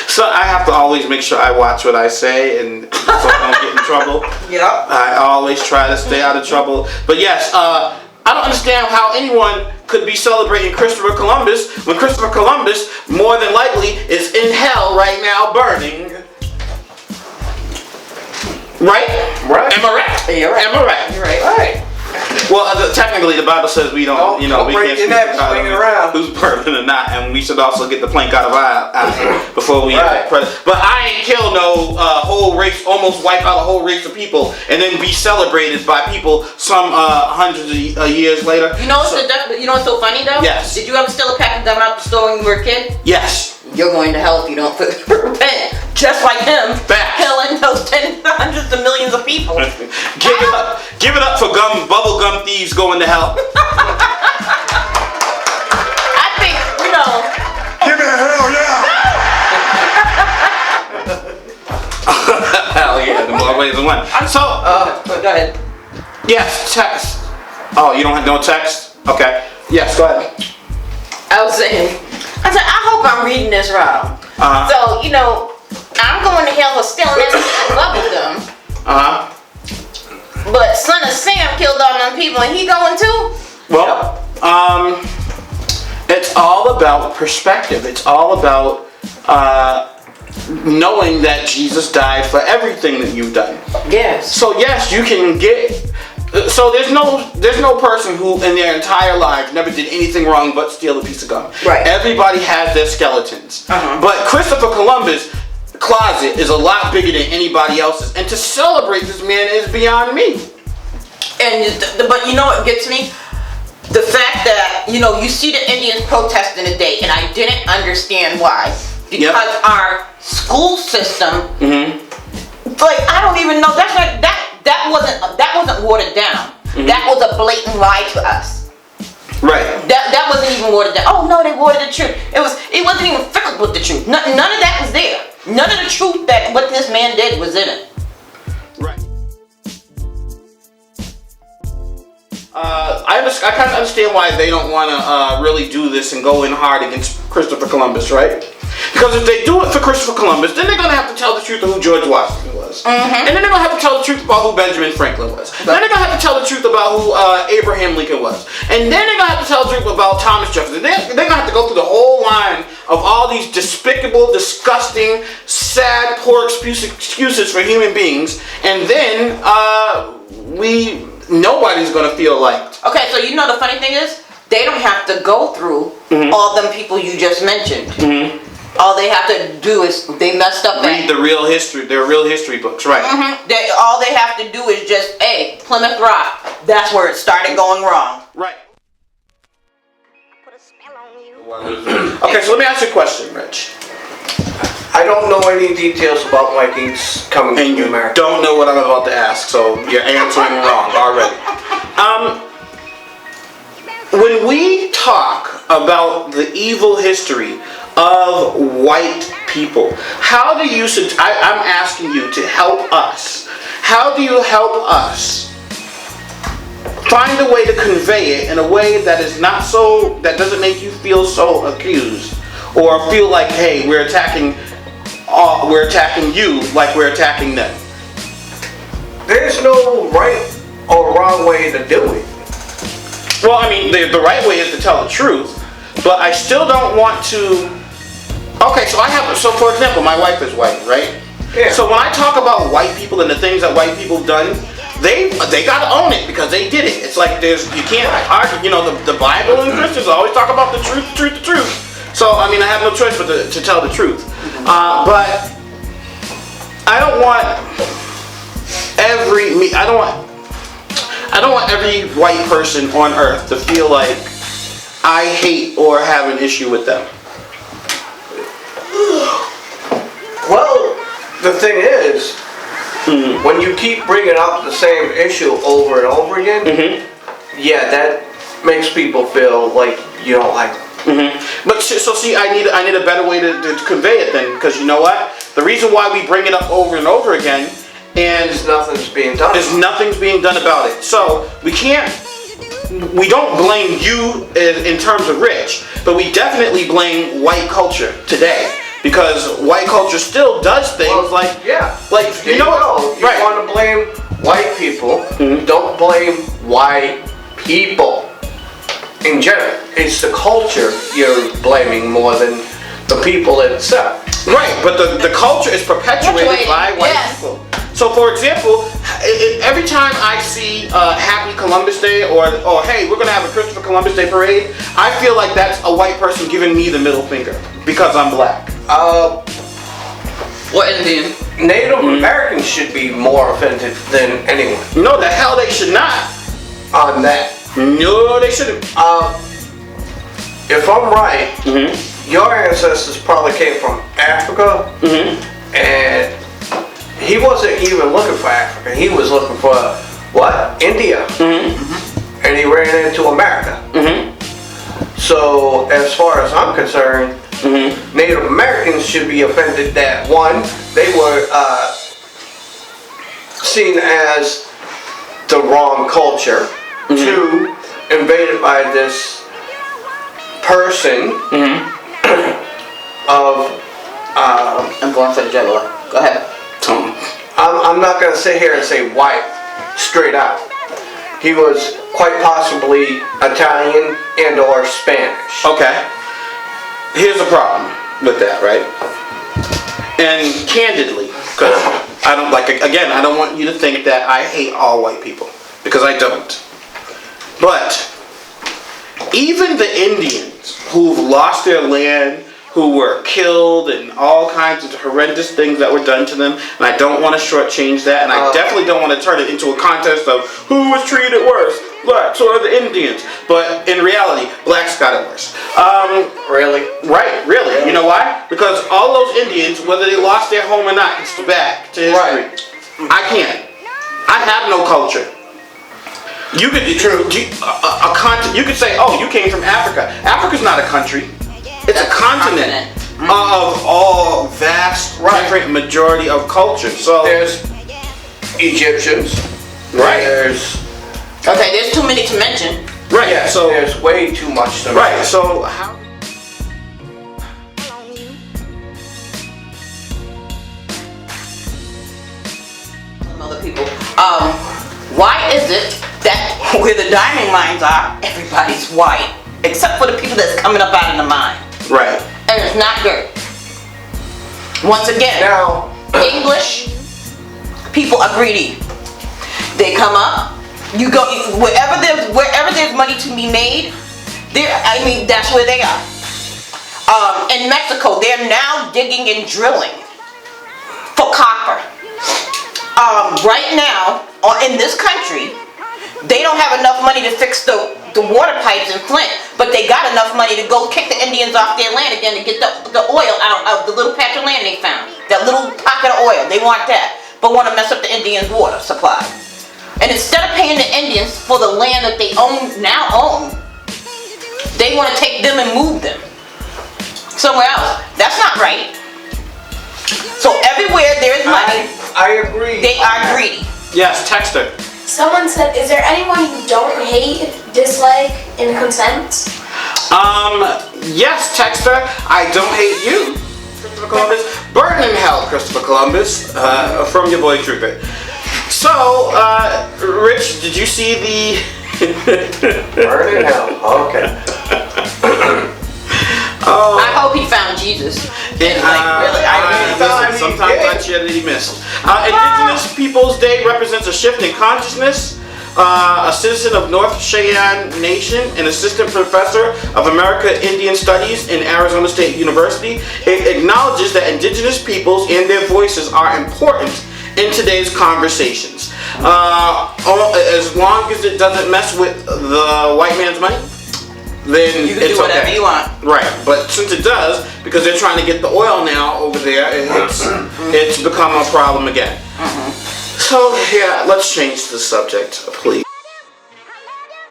So I have to always make sure I watch what I say and so I don't get in trouble. Yep. I always try to stay out of trouble. But yes, I don't understand how anyone could be celebrating Christopher Columbus when Christopher Columbus more than likely is in hell right now burning. Right? Right. Am I right? You're right. Am I right? You're right. All right. Well, technically, the Bible says we don't, we can't speak about who's burning or not, and we should also get the plank out of our eye before we. Right. But I ain't kill no whole race, almost wipe out a whole race of people, and then be celebrated by people some hundreds of years later. You know what's so funny though? Yes. Did you ever steal a pack of gum out the store when you were a kid? Yes. You're going to hell if you don't repent. Just like him, killing those hundreds of millions of people. Give it up for bubble gum thieves going to hell. I think, Give me hell, yeah. Hell yeah, the more ways than one. So, go ahead. Yes, text. Oh, you don't have no text? Okay. Yes, go ahead. I was saying, I hope I'm reading this wrong. So, I'm going to hell for stealing that bubble gum. But Son of Sam killed all them people and he going too? Well, it's all about perspective. It's all about knowing that Jesus died for everything that you've done. Yes. So yes, you can get. So there's no person who in their entire life never did anything wrong but steal a piece of gum. Right. Everybody has their skeletons. But Christopher Columbus' closet is a lot bigger than anybody else's, and to celebrate this man is beyond me. But you know what gets me? The fact that you see the Indians protesting today, and I didn't understand why. Because our school system, I don't even know. That wasn't watered down. That was a blatant lie to us. Right. That wasn't even watered down. Oh no, they watered the truth. It wasn't even filled with the truth. None of that was there. None of the truth that what this man did was in it. Right. I kind of understand why they don't want to really do this and go in hard against Christopher Columbus, right? Because if they do it for Christopher Columbus, then they're going to have to tell the truth of who George Washington was. And then they're going to have to tell the truth about who Benjamin Franklin was. Then they're going to have to tell the truth about who Abraham Lincoln was. And then they're going to have to tell the truth about Thomas Jefferson. They're going to have to go through the whole line of all these despicable, disgusting, sad, poor excuses for human beings. And then nobody's going to feel liked. Okay, so the funny thing is, they don't have to go through all them people you just mentioned. All they have to do is they messed up. Read their real history books, right? All they have to do is just, Plymouth Rock. That's where it started going wrong. Right. Okay, so let me ask you a question, Rich. I don't know any details about Vikings coming to America. Don't know what I'm about to ask, so you're answering wrong already. When we talk about the evil history of white people, how do you? I'm asking you to help us. How do you help us find a way to convey it in a way that is not so, that doesn't make you feel so accused or feel like, hey, we're attacking you like we're attacking them? There's no right or wrong way to do it. Well, I mean, the right way is to tell the truth, but I still don't want to. Okay, so for example, my wife is white, right? Yeah. So when I talk about white people and the things that white people have done, they gotta own it because they did it. It's like you can't argue. The Bible and Christians always talk about the truth, the truth. So I mean, I have no choice but to tell the truth. But I don't want every white person on earth to feel like I hate or have an issue with them. Well, the thing is, when you keep bringing up the same issue over and over again, that makes people feel like you don't like them. But so see, I need a better way to convey it then, because you know what? The reason why we bring it up over and over again, and nothing's being done. There's nothing's being done about it. So we can't we don't blame you in terms of rich, but we definitely blame white culture today. Because white culture still does things like you know, you want to blame white people, don't blame white people in general. It's the culture you're blaming more than the people itself. Right, but the culture is perpetuated by white people. So, for example, every time I see Happy Columbus Day or hey, we're gonna have a Christopher Columbus Day parade, I feel like that's a white person giving me the middle finger because I'm black. What Indian? Native Americans should be more offended than anyone. No, the hell they should not. On that. No, they shouldn't. If I'm right, your ancestors probably came from Africa, and he wasn't even looking for Africa. He was looking for what? India. And he ran into America. So as far as I'm concerned, Native Americans should be offended that one, they were seen as the wrong culture. Two, invaded by this person of I'm going for the juggler. Go ahead. I'm not going to sit here and say white straight out. He was quite possibly Italian and or Spanish. Okay. Here's the problem with that, right? And candidly, because I don't I don't want you to think that I hate all white people, because I don't. But even the Indians who've lost their land, who were killed and all kinds of horrendous things that were done to them, and I don't want to shortchange that, and I definitely don't want to turn it into a contest of who was treated worse, blacks or the Indians. But in reality, blacks got it worse. Really? Right, really. You know why? Because all those Indians, whether they lost their home or not, it's back to history. Right. I can't. I have no culture. You could you could say, oh, you came from Africa. Africa's not a country. It's a continent of all vast, different majority of cultures. So there's Egyptians. Right. There's too many to mention. Right. Yeah, so there's way too much to mention. Right. So how? Other people. Why is it that where the diamond mines are, everybody's white, except for the people that's coming up out of the mine? Right. And it's not good. Once again, Now, English people are greedy. They come up. You go wherever there's money to be made. That's where they are. In Mexico, they're now digging and drilling for copper. Right now, in this country, they don't have enough money to fix the water pipes in Flint, but they got enough money to go kick the Indians off their land again to get the oil out of the little patch of land they found. That little pocket of oil, they want that, but want to mess up the Indians' water supply. And instead of paying the Indians for the land that they now own, they want to take them and move them somewhere else. That's not right. So everywhere there's money, I agree. they are greedy. Yes, Texter. Someone said, is there anyone you don't hate, dislike, and consent? Yes, Texter. I don't hate you, Christopher Columbus. Burn in hell, Christopher Columbus. From your boy Truthit. So, Rich, did you see the? Burn in hell. Okay. I hope he found Jesus. Really, sometimes that shit that he missed. Indigenous Peoples Day represents a shift in consciousness. A citizen of North Cheyenne Nation, an assistant professor of American Indian Studies in Arizona State University, it acknowledges that indigenous peoples and their voices are important in today's conversations. As long as it doesn't mess with the white man's money, then you can it's do whatever okay. you want. Right, but since it does, because they're trying to get the oil now over there, it's become a problem again. So yeah, let's change the subject, please.